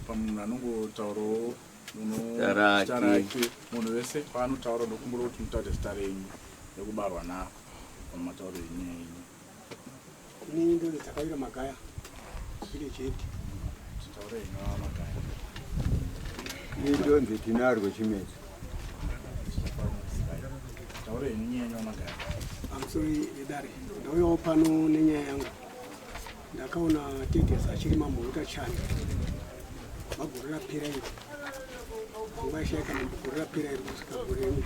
pamunanungu tauro staraki munhu wese paanotaura ndokumbura kuti mutaure zita renyu nekubarwa nako pamatauro enyaya yenyu. Ini ndo dzakaira Magaya ile cheti taure ino Magaya ini ndo nditinarwe chimezi taure ino nyaya yenyu Magaya. Amsori idare ndauyawo pano nenyaya yangu ndakaona Tedious achiri mambo utachana magore rapera iri nguva yashaika magore rapera iri kusvika gore ino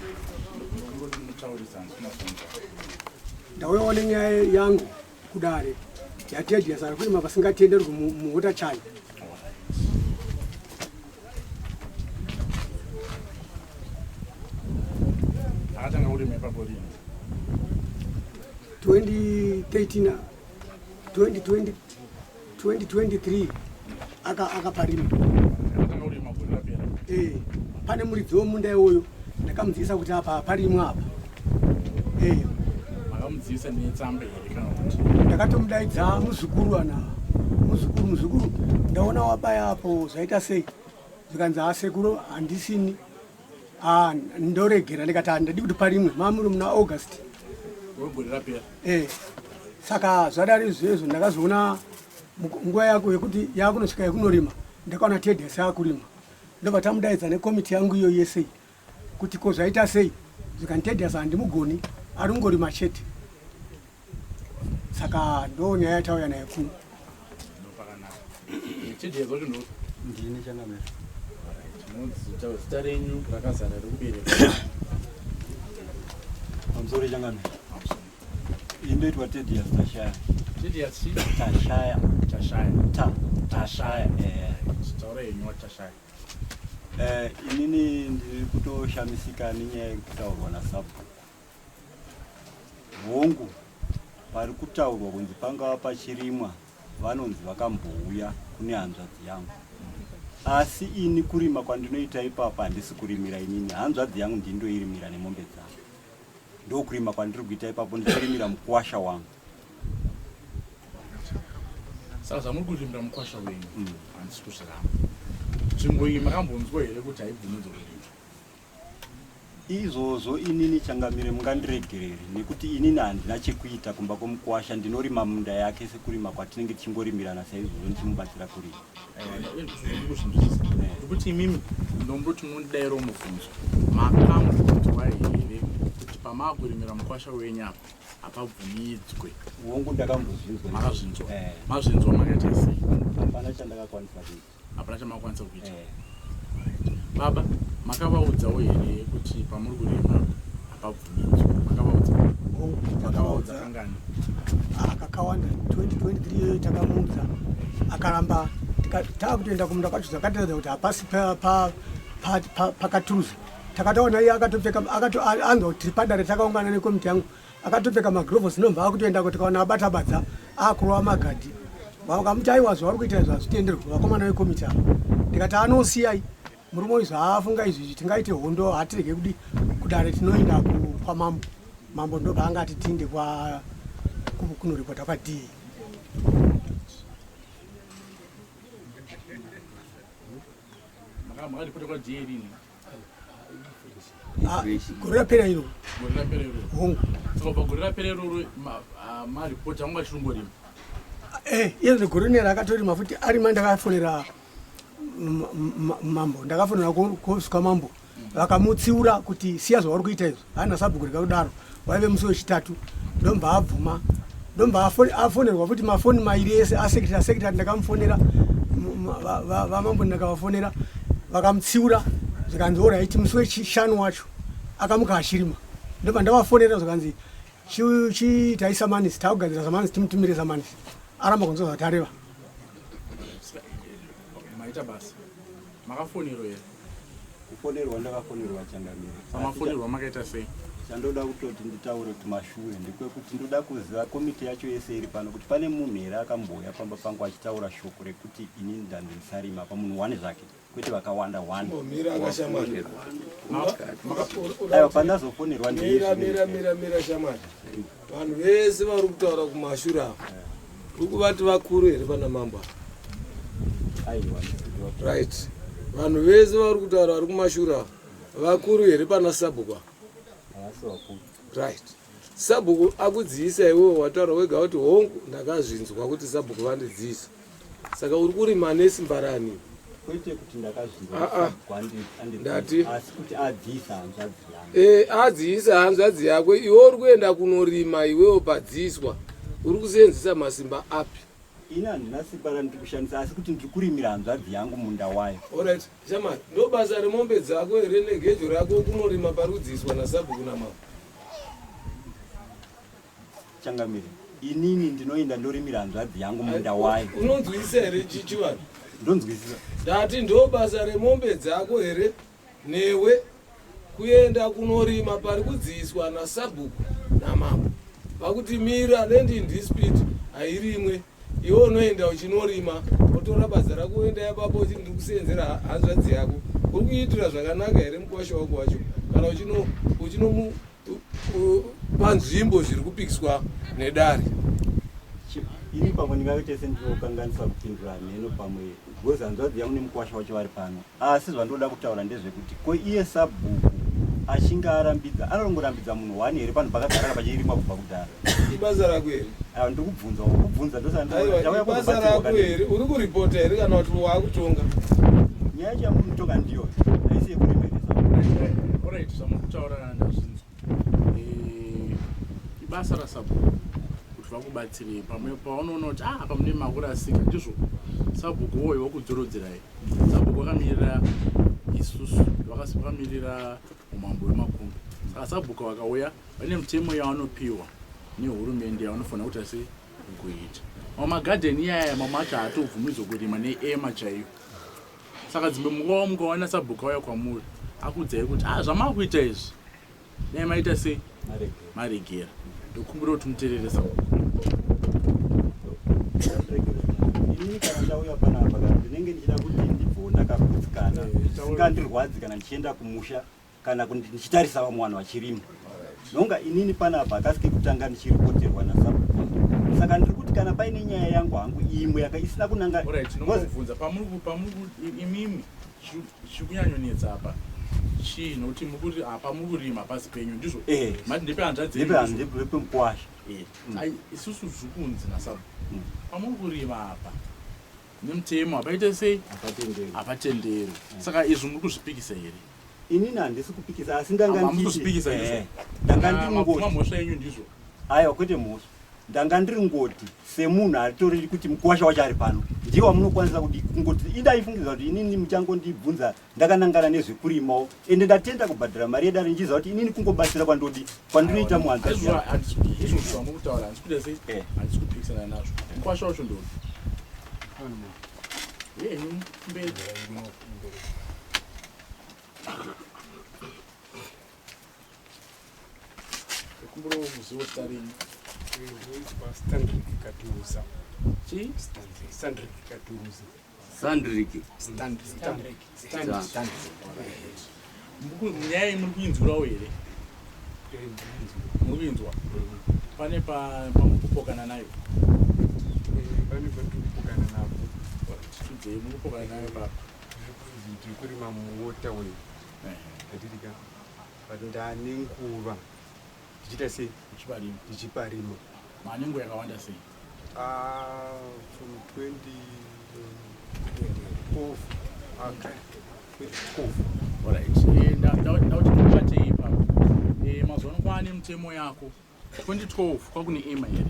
ndauyawo nenyaya yangu kudare yaTedious ari kurima pasingatenderwi muutachana. akatanga kurima ipapo lini? 2013 2023 akaparima pane muridzi womunda iwoyo ndakamudzidzisa kuti apa parimwa apa makamudzidzisa netsamba here kana kuti ndakatomudaidza muzukuru muzukuru ndaona wabaya apo zvaita sei zvikanzi asekuru handisini ndoregera ndikati handidi kuti parimwe mamuri muna August saka zvadari izvezvo ndakazoona nguva yako yekuti yakunosvika yekunorima ndakaona Tedious yakurima ndobva tamudaidza nekomiti yangu iyo yese kuti ko zvaita sei zvikani Tedious handimugoni ari kungorima chete saka ndo nyaya yatauya nayo kuno. ndini changamera zita renyu rakazara rekubereka. Amsori changamera indoitwa Tedious Tashaya. Tedious Tashaya. Tashaya. Taure yenyu Tashaya. Inini ndiri kutoshamisika nenyaya yekutaurwa naSabhuku. Hongu pari kutaurwa kunzi pangava pachirimwa vanonzi vakambouya kune hanzvadzi yangu. Asi ini kurima kwandinoita ipapa handisi kurimira inini. Hanzvadzi yangu ndindoirimira nemombe dzangu. Ndokurima kwandiri kuita ipapo ndichirimira mukwasha wangu. Saka zvamuri kurimira mukwasha wenyu handisi kuzviramba. Nzvimbo iyi makambonzwa here kuti haibvumidzwa kurima? Izvozvo inini changamire mungandiregerere nekuti inini handina chekuita kumba kwomukwasha, ndinorima munda yake sekurima kwatinenge tichingorimirana saizvozvo ndichimubatsira kurima. Nekuti imimi ndomboti munodidairo mubvunzo makambonzwa here kuti pamakurimira mukwasha wenyu apa hapabvumidzwe? Hongu ndakambozvinzwa. Makazvinzwa? Mazvinzwa makaita sei? Hapana chandakakwanisa kuita. Hapana chamakwanisa kuita? Baba, makavaudzawo here kuti pamuri kurima hapabvumidzwe? Makavaudza kangani? Akakawanda 2023 takamuudza akaramba takutoenda kumunda kwacho zvakatiradza kuti hapasi pakaturuzi. Takataona iye akatopfeka anzwa kuti padare takaungana nekomiti yangu akatopfeka magrovhosi nobva akutoendako tikaona abatabadza akurova magadhi. Vakamuti aiwa zvavari kuita izvo hazvitenderwi vakomana vekomiti ava. Ndikati anosiyai murume uyu zvaafunga izvizvi tingaite hondo hatirege kudare tinoenda kwamambo. Mambo ndobva angati tiinde kunoripota kwaDA. Makaripota kwaDA lini? Gore rapera iro. Gore rapera iro. Hongu. Saka pagore rapera iro maripota anga chirongorima? Iye gore nera akatorima futi arima ndakafonera mambo. Ndakafonera kusvika mambo. Vakamutsiura kuti siya zvavari kuita izvo. Hana Sabhuku rikadaro. Waive musi wechitatu. Ndomba abvuma. Ndomba afonerwa futi mafoni mairi ese asekretari ndakamufonera. Vamambo ndakavafonera. Vakamutsiura. Zvikanzi oraiti musi wechishanu wacho akamuka achirima. Ndomba ndavafonera zvikanzi chiitai samanisi takugadzira samanisi timutumire samanisi. Aramba kunzwa zvatareva. Maita basa. Makafonerwa here? Kufonerwa ndakafonerwa changamire. Pamafonerwa makaita sei? Chandoda kutoti nditaure kumashure ndekwekuti ndoda kuziva komiti yacho yese iri pano kuti pane munhu here akambouya pamba pangu achitaura shoko rekuti inini ndandisarima pa munhu wane zvake kwete vakawanda wane. Mira aiwa pandazofonerwa mira shamari vanhu vese vari kutaura kumashura uri kuvati vakuru here pana mambo right vanhu vese vari kutaura vari kumashura vakuru here pana sabhuku right sabhuku akudziisa iwewe wataura wega kuti hongu ndakazvinzwa kuti sabhuku vandidziisa saka uri kurima nesimba rani kwete kuti ndakazvinzwa ndati asi kuti adziisa hanzvadzi yangu adziisa hanzvadzi yako iwe uri kuenda kunorima iwewo padziiswa uri kusenzesa masimba api ini handina simba randiri kushandisa asi kuti ndiri kurimira hanzvadzi yangu munda wayo alright shamari ndo basa remombe dzako here negejo rako kunorima pari kudziiswa nasabhuku namama changamire inini ndinoenda ndorimira hanzvadzi yangu munda wayo unonzwisa here chichivanhu ndonzwisisa ndati ndo basa remombe dzako here newe kuenda kunorima pari kudziiswa nasabhuku namama pakuti mira nendindispiti hairimwe iwe unoenda uchinorima otora basa rako uenda ipapo uchiti ndiri kusenzera hanzvadzi yako uri kuitira zvakanaka here mukwasha wako wacho kana panzvimbo zviri kupikiswa nedare ini pamwe ndingaite sendinokanganisa kupindura nheno pamwe because hanzvadzi yangu nemukwasha wacho vari pano asi zvandoda kutaura ndezvekuti ko iye sabhuku achinge arambidza anongorambidza munhu wani here panhu pakagarara pachirimwa kubva kudhara ibasa rako here ndokubvunza ibasa rako here uri kuripota here kana kuti waakutonga nyaya yacho yamunotonga ndiyo haisi yekuremeresa orit zvamukutaura ndazvinzwa ibasa rasabhuku kuti vakubatsirei pamwe paunoona kuti apa mune makurasika ndizvo sabhuku woyo wakudzorodzerai sabhuku vakamirira isusu vakamirira umambo hwemakumbi saka sabhuku vakauya vane mitemo yavanopiwa nehurumende yavanofanira kuti asi kuita magadheni iyaya mamwe acho haatobvumidzwa kurima neema chaiyo saka dzimbe munguva mukawana sabhuku auya kwamuri akudzai kuti zvamakuita izvi dai maita sei maregera ndokumbira kuti muteerere sabhuku inini kana ndauya panapa kana ndinenge ndichida kuti ndibvo ndakagutsikana singandirwadzi kana ndichienda kumusha kana ndichitarisa vamwe vanhu vachirima nonga inini panapa akasike kutanga ndichiripoterwa nasabhuku saka ndiri kuti kana paine nyaya yangu hangu imwe isina kunanga tinobvunza imimi chiri kunyanyonetsa apa chii nokuti apa muri kurima pasi penyu ndizvo mati ndepemukwasha isusu zviri kunzi nasabhuku pamuri kurima apa nemutemo apaite sei hapatenderwi saka izvi muri kuzvipikisa here inini handisi kupikisa asi mhosva yenyu ndizvo aiwa kwete mhosva ndanga ndiri ngoti semunhu aritori kuti mukwasha wacho ari pano ndiwo wamunokwanisa kungoti idaifungiza kuti inini muchangondibvunza ndakanangana nezvekurimawo ende ndatenda kubhadhara mari yedare nchiziva kuti inini kungobatsira kwandinoita muhanzazvo zvamukutaura handisi kuita sei handisi kupikisana nazvo mukwasha wacho ndoni yenyu mberi kumbura muzivo starini nyaya iyi muri kuinzwirawo here muri kuinzwa pane pamukupokana nayo tudzei mukupokana nayo papa ndiri kurima muwota weyu ndatirika but ndane nguva ndichiita sei ndichiparima manengo yakawanda sei from 2012 ndauti mubatei ipapo mazuva ano kwaane mutemo yako 2012 kwakune ema here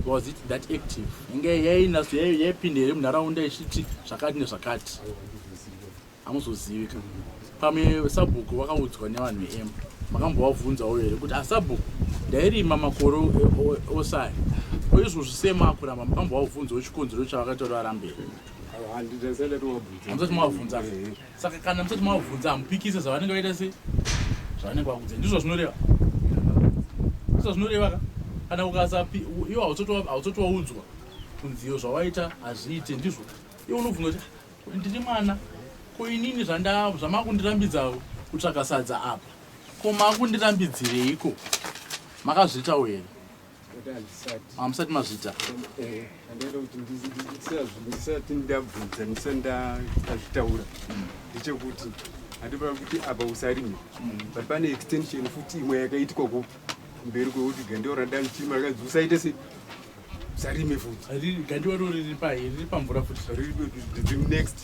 was it that active inge yainazo yaipinda here munharaunda ichiti zvakati nezvakati hamuzozivika pamwe sabhuku wakaudzwa nevanhu veema makambovabvunzawo here kuti asabhuku ndairima makore osari oizvozvi semakuramba makambovabvunzawo chikonzero chavakataura aramberi hamusati mavabvunza saka kana musati mavabvunza hamupikise zvavanenge vaita sei zvavanenge vakudza ndizvo zvinoreva ka kana ukasapi iwo hautsoti waudzwa kunziyo zvawaita hazviite ndizvo iwo unobvunza kuti ndiri mwana ko inini zvamakundirambidza kutsvaka sadza apa koma kundirambidzireiko makazvitawo here hamusati mazvita andaida kuti ndisati ndabvunza ndisati ndazvitaura ndechekuti handipaa kuti apa usarimi but pane extension futi imwe yakaitwa mberi kwekuti gandiwa radalichima rakazi usaite se usarime futi gandiwa riri pamvura futi riri next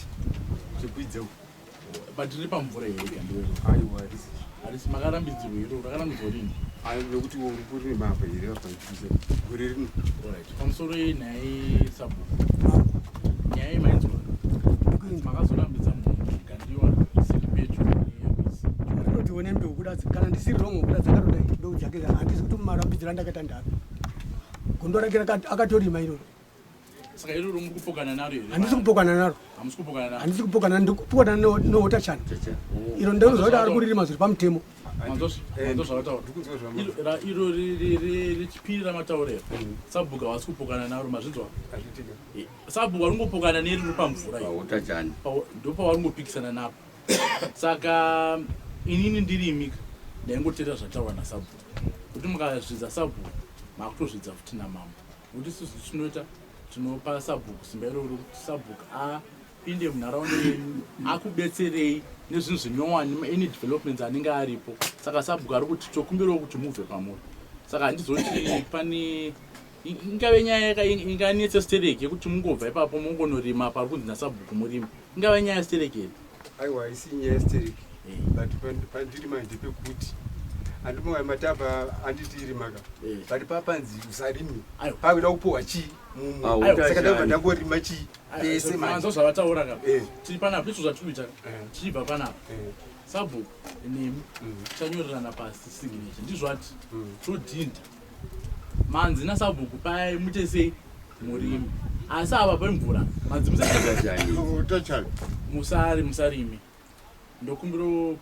chekuidza but riri pamvura here gandiwa aiwa harisi makarambidzirwa iro rakarambidzwa rini nekuti uri kurima apa here apaisa guri rino pamusoro yenhai sabhuku nyaya yemainzwa makazorambidza munhu gandiwa isiri pedyo neyabisi rinoti one mbeu kuda kana ndisiri rongo kuda dzakatoda mbeu dzake handisi kuti marambidziro ndakaita ndaro gondo rake akatorima iroro saka iroro muri kupokana naro here handisi kupokana naro hamusi kupokana naro handisi kupokana ndikupokana nohota chana iro ndeuza kuti ari kuririma zviri pamutemo mandozvakataura iro richipiri ramataurero sabhuku havasi kupokana naro mazvinzwa sabhuku waringopokana neriri pamvura ndopawaringopikisana napo saka inini ndirimika ndaingotera zvataura nasabhuku kuti mukazvidza sabhuku makutozvidza futi namambo kuti isusu tinoita tinopa sabhuku simba iroro kuti sabhuku apinde munharaunda yenyu akubetserei nezvinhu zvinyowani any developments anenge aripo saka sabhuku ari kuti tokumbirawo kuti mubve pamuri saka handizoti pane ingave nyaya inganetse stereki yekuti mungobva ipapo mungonorima pari kunzi nasabhuku murimi ingave nyaya stereki here aiwa isi nyaya stereki but pandirima ndepekuti handimwe matapa anditirima but papanzi usarimi pakuda kupohwa chii saka ndabva ndangorima chii pese manzo zvavataura ka tiri panapa izvo zvatikuita tichibva panapa sabhuku nemi tichanyorerana pasi signature ndizvo ati todhinda manzi nasabhuku paya muite sei murimi asi apa pemvura manzi musarimi ndokumbiro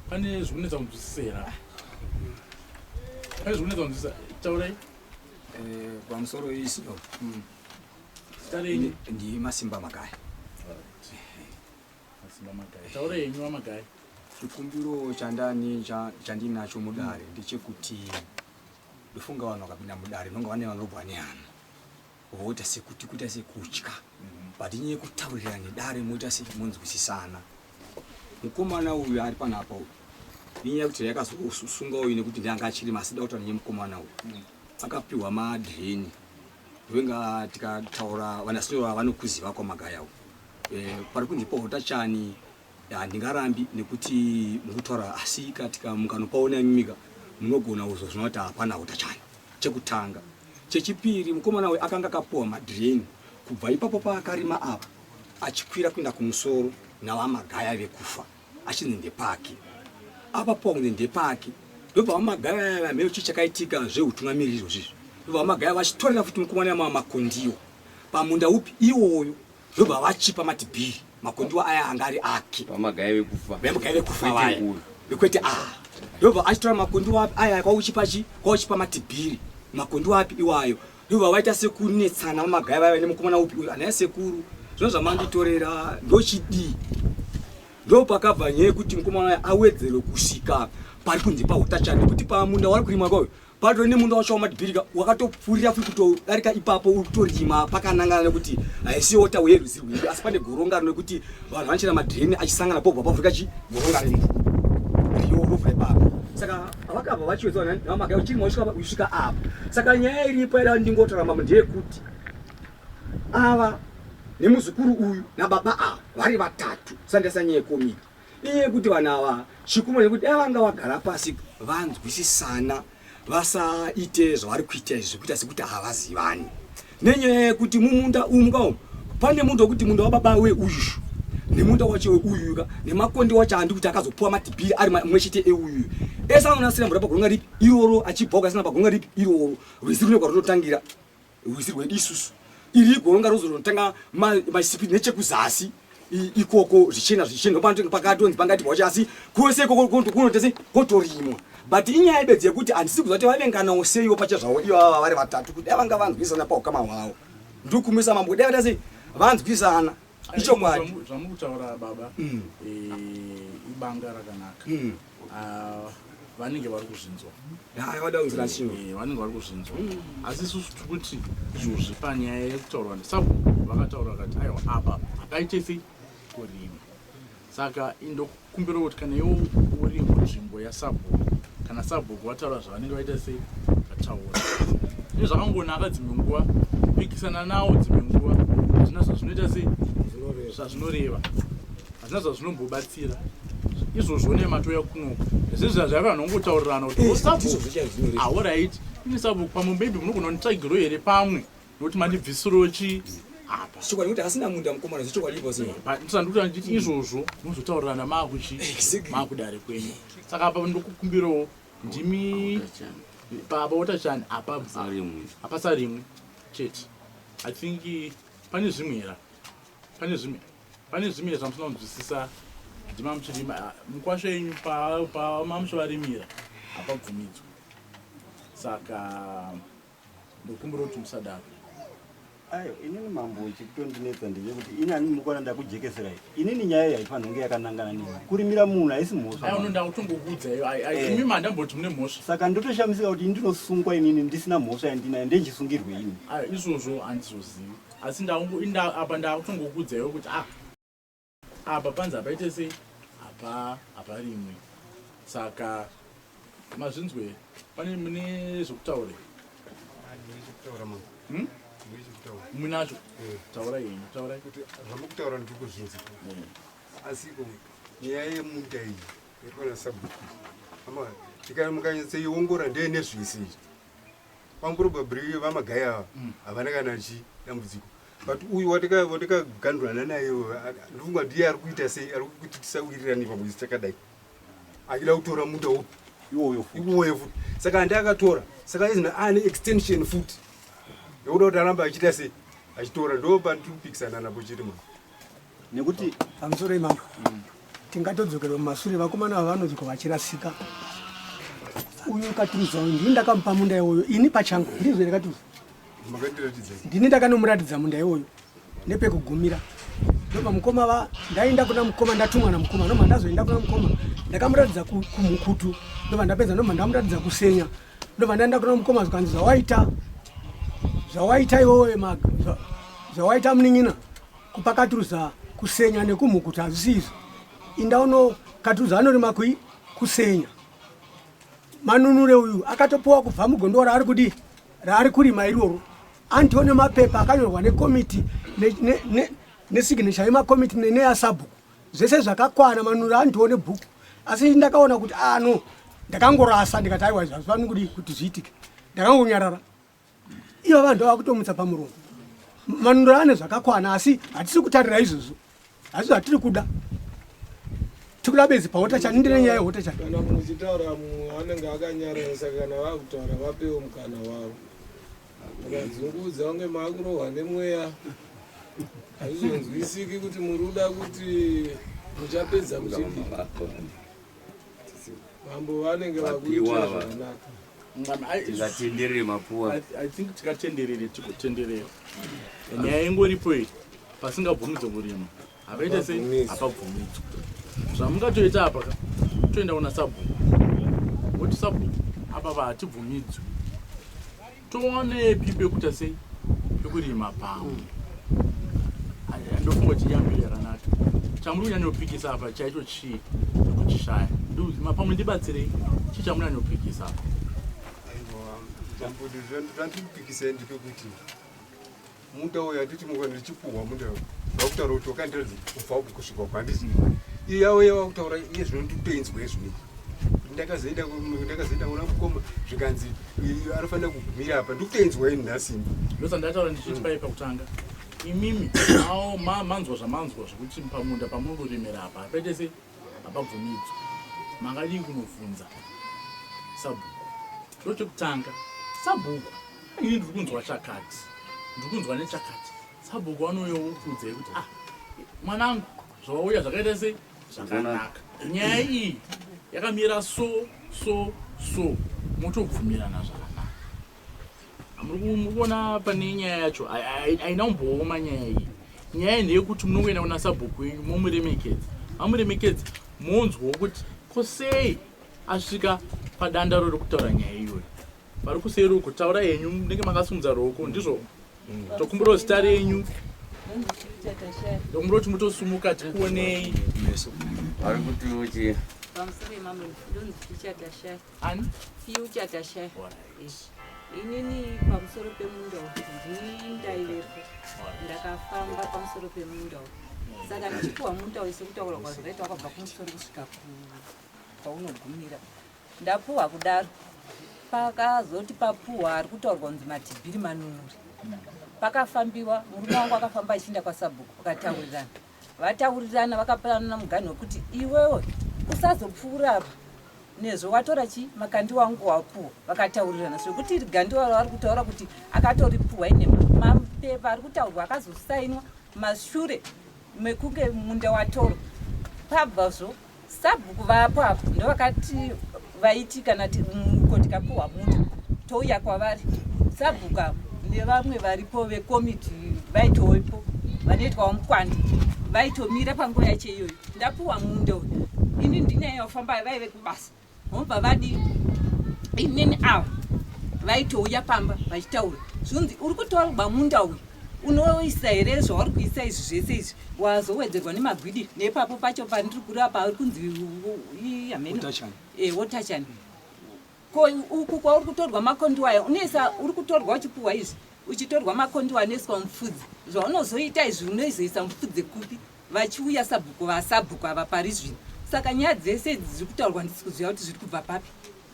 pane zvikunetsa kunzwisisera taurai pamusoro isi tarenyi ndi Masimba Magai. Taurai yenyu Wamagai. Chikumbiro chandani chandinacho mudare ndechekuti ndofunga vanhu vakapinda mudare nonga vane vanobva neana voita sekuti kuita sekutya but inyaya kutaurira nedare moita semunzwisisana. Mukomana uyu ari panapa inyaya kuti yakazosunga uyu nekuti ndanga achiri masida kuti ane mukomana uyu akapiwa madreni venga tikataura vanasinowa vanokuziva kwaMagaya uyu pari kundipa utachani ndingarambi nekuti mukutaura asi katika mukanopaona mimika munogona uzo zvinoti hapana utachani. Chekutanga chechipiri mukomana uyu akanga akapiwa madreni kubva ipapo paakarima apa achikwira kuenda kumusoro navaMagaya vekufa achinzi ndepake apa ponge ndepake ndobva vaMagaya vameo chichakaitika zveutungamiriri zvizvi ndobva vaMagaya vachitorera futi mukomana makondiwo pamunda upi iwoyo ndobva vachipa matibhiri makondiwo aya anga ari ake vaMagaya vekufa vaya vekwete ndobva achitora makondiwo aya kwauchipa matibhiri makondiwo api iwayo ndobva vaita sekunetsana vaMagaya vaya nemukomana upi uyu anaya sekuru zvino zvamanditorera ndochidii ndopakabva nyaya kuti mukomana awedzere kusvika pari kunze pautachani kuti pamunda wari kurima kwayo patori nemunda wacho wamatibhirika wakatopfurira futi kutodarika ipapo uri kutorima pakanangana nekuti haisiwo tawe yerwizi rwiri asi pane goronga rinokuti vanhu vanochera madhireni achisangana pobva pavhurika goronga riyo rovhura ipapo saka vakabva vachiwedza vaMagaya uchirima usvika apa saka nyaya iripo yaida ndingotoramba ndeyekuti ava nemuzukuru uyu nababa ava vari vatatu sandisa nyaya yekomika iye kuti vanhu ava chikuma nekuti vanga vagara pasi vanzwisisana vasaite zvavari kuita izvi zvekuita sekuti havazivani nenyaya yekuti mumunda umu pane munda wekuti munda wababa weuyu nemunda wacho weuyuka nemakonde wacho handi kuti akazopuwa matibhiri ari mwechete euyu ese anonasira mvura pagoronga ripi iroro achibva ukasina pagoronga ripi iroro rwizi runogwa runotangira rwizi rwedu isusu iri goronga rozorotanga masipi nechekuzasi ikoko zvichena pakatonzi pangati bwacho asi kwose ikoko kunotese kotorimwa but inyaya bedzi yekuti handisi kuzati vavenganawo seiwo pachezvavo ivo ava vari vatatu kuti vanga vanzwisana paukama hwavo ndokumisa mambo kuti vaita sei vanzwisana ichokwadi zvamukutaura baba ibanga rakanaka vanenge vari kuzvinzwa vada kunzira chimwe vanenge vari kuzvinzwa asi isusu tikuti izvozvi panyaya yekutaurwa ndesabhuku vakataura vakati aiwa apa hakaite sei kurima saka indokumbira kuti kana iwo uri munzvimbo yasabhuku kana sabhuku vataura zvavanenge vaita sei vataura izvi zvakangonaka dzimwe nguva kupikisana nawo dzimwe nguva hazvina zvazvinoita sei zvazvinoreva hazvina zvazvinombobatsira izvozvo nematoya kunoku zvezvi zvaiva nongotaurirana kuti aorit ine sabhuku pamwe maybe munogona kunditsvagiro here pamwe nokuti mandibvisirochi apa chokwadi kuti asina munda mukomana zvechokwadi ipo sei ndikuti nditi izvozvo muzotaurirana maakuchi maakudare kwenyu saka apa ndokukumbirawo ndimi baba utachani apasa rimwe chete I think pane zvimwe zvamusina kunzwisisa ndima muchirima mukwasha yenyu pamamushovarimira hapabvumidzwa saka ndokumbira kuti musadaro ayo inini mambo chikutondinetsa ndechekuti inani mukwana ndakujekeserai inini nyaya yaifanira kunge yakanangana nini kurimira munhu haisi mhosva aiuno ndakutongokuudza imi mandamboti mune mhosva saka ndotoshamisika kuti ndinosungwa inini ndisina mhosva yandinayo ndenjisungirwe ini izvozvo handizozivi asi apa ndakutongokuudzaiwo kuti apa panzi hapaite sei hapa rimwe saka mazvinzwe pane mune zvokutaura munacho taura yenyu taurai kuti zvamukutaura ndiri kuzvinzwa asi nyaya yemunda iyi yaitwa nasabhuku mukanyatsoiongora ndeye nezvese pamurobabhiri vamagaya ava havana kana chidambudziko but uyu watikagandurana naye ndofunga ndiye ari kuita sei ari kuti tisawirirani pamwezi takadai achida kutora munda upi iwoyo futi saka andiakatora saka izina ane extension futi yokuda kuti aramba achiita sei achitora ndo pandikupikisana napo chirima nekuti pamusoro imambo tingatodzokerwa mumashure vakomana vavanodzoka vachirasika uyu katiruza uyu ndini ndakamupa munda iwoyo ini pachangu ndizvo ndakatiruza ndini ndakanomuratidza munda iwoyo nepekugumira ndopa mukoma ndaenda kuna mukoma ndatumwa namukoma noma ndazoenda kuna mukoma ndakamuratidza kumukutu ndopa ndapedza noma ndamuratidza kusenya ndopa ndaenda kuna mukoma zvikanzi zvawaita iwoyo zvawaita munin'ina kupakaturuza kusenya nekumukutu hazvisizvo indauno katuruza anorima kusenya manunure uyu akatopuwa kubva mugondo raari kurima iroro antione mapepa akanyorwa nekomiti nesignature yemakomiti neyasabhuku zvese zvakakwana manunure antione bhuku asi ndakaona kuti no ndakangorasa ndikati aiwa zvazvani kudi kuti zviitike ndakangonyarara ivo vanhu vakutomutsa pamuromo manunure ane zvakakwana asi hatisi kutarira izvozvo asi zvatiri kuda tikuda bedzi pautachani ndine nyaya yeutachani kana muchitaura munhu anenge akanyararisa kana vakutaura vapewo mukana wavo akadzungudza kunge maakurohwa nemweya hazvizonzwisiki kuti muri kuda kuti muchapedza muchidii mambo vanenge vakuitira zvakanaka tingatenderere mapuwa I think tikatenderere tikutenderera nyaya ingoripo iyi pasingabvumidzwa kurima hapaita sei hapabvumidzwa zvamungatoita apa toenda kuna sabhuku kuti sabhuku apa hatibvumidzwi toone pekuita sei pekurima pamwe ndofunga kuti yambiro yakanaka chamuri kunyanyopikisa apa chaicho chii kuchishaya pamwe ndibatsirei chii chamuri kunyanyopikisa apa zvandikupikisai ndepekuti munda uyu handiti mukana ndichipuhwa munda vakutaura kuti wakandiradza kubva uku kusvika kwandisi iye yavo yavakutaura iye zvinondipenzwa izvoni ndakazoenda kuna mukoma zvikanzi anofanira kugumira apa ndikutenzwa ini nhasini ndosandataura ndichiti pai pakutanga imimi ao manzwa zvamanzwa zvokuti pamunda pamuri kurimira apa hapaite sei hapabvumidzwa mangadii kunobvunza sabhuku ndochekutanga sabhuku ini ndiri kunzwa chakati ndiri kunzwa nechakati sabhuku anoyokuudzai kuti mwanangu zvawauya zvakaita sei zvakanaka nyaya iyi yakamira so motobvumirana zvakanaka muri kuona pane nyaya yacho haina kumbooma nyaya iyi nyaya ndeyekuti munongoenda kuna sabhuku yenyu momuremekedza monzwawo kuti kosei asvika padanda rori kutaura nyaya iyoyo vari kuseri kutaura yenyu munenge makasimudza ruoko ndizvo tokumbirawo zita renyu ndokumbira kuti mutosumuka tikuonei ari kuti uchi ani inini pamusoro pemunda ndindaivepo ndakafamba pamusoro pemunda saka ndichipiwa munda wese kutaura kwazvakaita wakabva kumusoro kusvika kwaunogumira ndapuhwa kudaro pakazoti papuhwa ari kutaurwa kunzi matibhiri manunuri pakafambiwa murume wangu akafamba achiinda kwasabhuku vakataurirana vataurirana vakapanana muganho wekuti iwewe usazopfuura apa nezvo watora chi makandi wangu wapuhwa vakataurirana zvekuti iri gandiwa vari kutaura kuti akatoripuhwa ine mapepa ari kutaurwa akazosainwa mashure mekunge munda watorwa pabvazvo sabhuku vapo apo ndo vakati vaiti kana kuti kapuhwa munda touya kwavari sabhuku apo nevamwe varipo vekomiti vaitowepo vanoitwawo mukwandi vaitomira panguva yacho iyoyo ndapuhwa munda uyu ini ndineyofamba vaive kubasa vobva vadi inini ava vaitouya pamba vachitaura zvunzi uri kutaurwa munda uyu unoisa here zvauri kuisa izvi zvese izvi wazowedzerwa nemagwidi nepapo pacho pandiri kurapa ari kunzi wotachani ko uku kwauri kutorwa makondiwa aya unoisa uri kutorwa uchipuhwa izvi uchitorwa makondiwa anoiswa mupfudzi zvaunozoita izvi unoizoisa mupfudzi kupi vachiuya sabhuku vasabhuku ava pari zvino saka nyaya dzese dziri kutaurwa ndisi kuziva kuti zviri kubva papi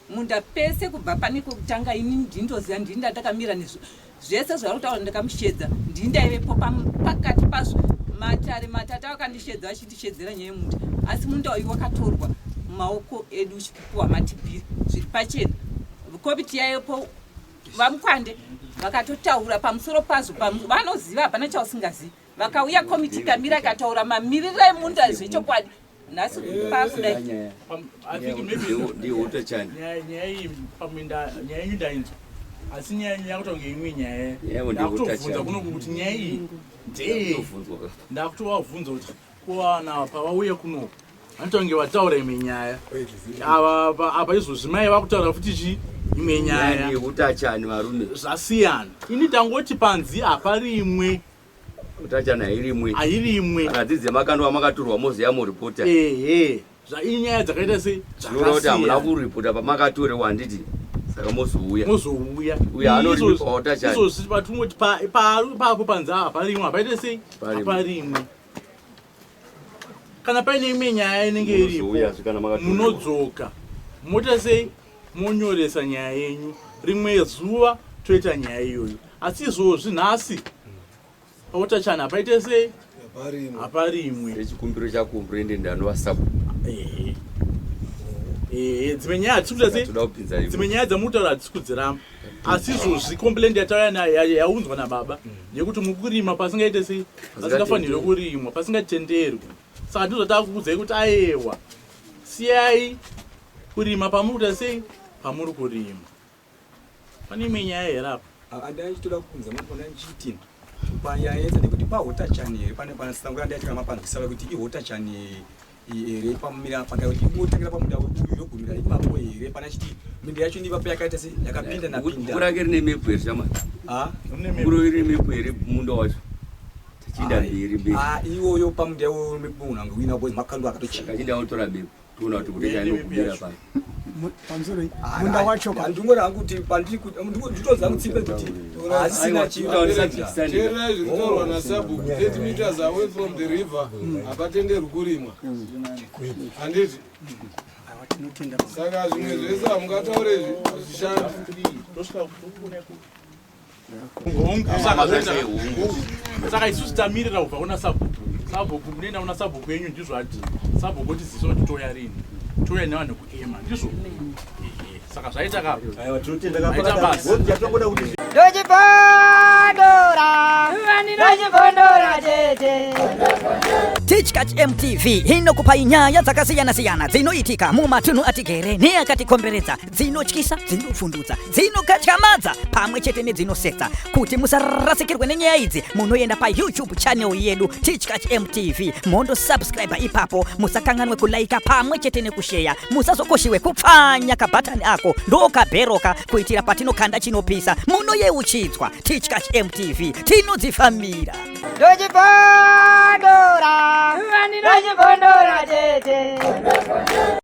munda pese kubva pane kwekutanga ini ndindoziva ndini ndatakamira nezvo zvese zvauri kutaura ndakamushedza ndindaivepo pakati pazvo matare matata vakandishedza vachindishedzera nyaya yemunda asi munda uyu wakatorwa mumaoko edu uchikupuhwa matibhiri zviri pachena komiti yayopo vamukwande vakatotaura pamusoro pazvo vanoziva hapana chausingazivi vakauya komiti ikamira ikataura mamiriro emunda zvechokwadi nhasi pakudai nyaya iyi paminda nyaya yenyu ndainzwa asi nyaya yenyu yakutonge imwe nyaya ndakutovhunza kunoku kuti nyaya iyi ndei ndakutowabvunza kuti kuwana pavauye kunoku vanotonge vataura imwe nyaya apa izvozvi mai vakutaura futi chi imwe nyaya utachani varume zvasiyana ini tangoti panzi hapari imwe utachani hairimwe akadzidze makandwa makaturwa moziya muripota inyaya dzakaita se zvinoda kuti hamuna kuripota pamakatorewa handiti saka mozouya uyo anoripa utachani izvozvi patumoti papo panzi haparimwe hapaite sei haparimwe kana paine imwe nyaya inenge iripo munodzoka moita sei monyoresa nyaya yenyu rimwe zuva toita nyaya iyoyo asi izvozvi nhasi pautachani hapaite sei haparimwe rechikumbiro chakomburende ndandovasabu dzimwe nyaya dzimwe nyaya dzamutaura hadzisi kudziramba asi izvozvi komplend yaunzwa nababa yekuti mukurima pasingaite sei pasingafanirwe kurimwa pasingatenderwi saka ndizvotava kukudzai kuti ayewa siyai kurima pamuri kuita sei pamuri kurima pane imwe nyaya here apa andaichitoda kubvunza mapona nchiitini panyaya yedza nekuti pahotachani here pane panasangura ndaitika mapanzwisava kuti ihotachani here pamira pakakuti imotangira pamuda uyu yogumira ipapo here pana chiti minda yacho ndipapo yakaita se yakapinda napinda kurake rine mepo here shamani kuro iri mepo here munda wacho tachinda mbiri iwoyo pamunda iwoyo mepo unange uina bozi makando akatochika tachinda utora mepo toona kuti kutechanokumira pano pamusoro munda wacho ndingori hangu kuti nditoza kutsipe kuti asina chiteerai zvinotaurwa nasabhuku 30 meters away from the river hapatenderwi kurimwa handiti saka zvimwe zvese hamungataure zvishanda saka isusu tamirira kubva kuna sabhuku munoenda kuna sabhuku yenyu ndizvo ati sabhuku kuti ziso kuti toya rini toya nevanhu kuema ndizvo saka zvaita Dochipondora tete Teachcatch MTV inokupa nyaya dzakasiyana-siyana dzinoitika mumatunhu atigere neakatikomberedza, dzinotyisa, dzinofundutsa, dzinokatyamadza pamwe chete nedzinosetsa. Kuti musarasikirwe nenyaya idzi, munoenda pa YouTube channel yedu Teachcatch MTV, mondo subscribe ipapo, musakanganwe kulaika pamwe chete nekushare, musazokoshiwe kupfanya kabhatani ako ndokabheroka kuitira patinokanda chinopisa munoyeuchidzwa. Teachcatch MTV tinodzifamira. Dojipondora,